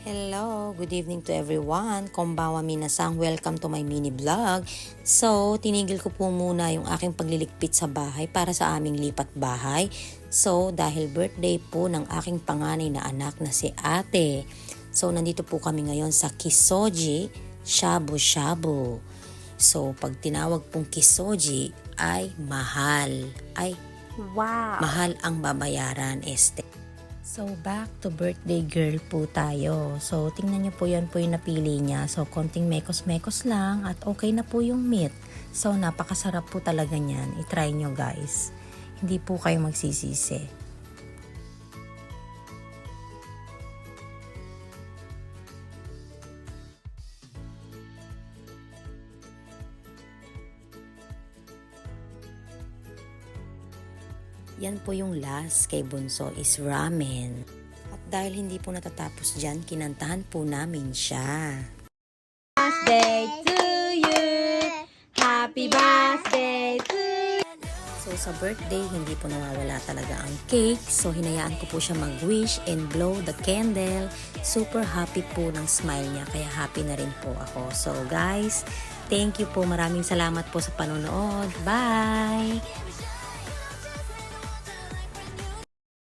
Hello, good evening to everyone. Konbawa minasang, welcome to my mini vlog. So, tinigil ko po muna yung aking pagliligpit sa bahay para sa aming lipat bahay. So, dahil birthday po ng aking panganay na anak na si ate. So, nandito po kami ngayon sa Kisoji Shabu Shabu. So, pag tinawag pong Kisoji ay mahal. Wow! Mahal ang babayaran, este. So, back to birthday girl po tayo. So, tingnan niyo po yan po yung napili niya. So, konting mekos-mekos lang at okay na po yung meat. So, napakasarap po talaga niyan. I-try nyo guys. Hindi po kayo magsisisi. Yan po yung last kay Bunso is ramen. At dahil hindi po natatapos dyan, kinantahan po namin siya. Birthday to you! Happy birthday to you! So sa birthday, hindi po nawawala talaga ang cake. So hinayaan ko po siya mag-wish and blow the candle. Super happy po ng smile niya, kaya happy na rin po ako. So guys, thank you po. Maraming salamat po sa panonood. Bye!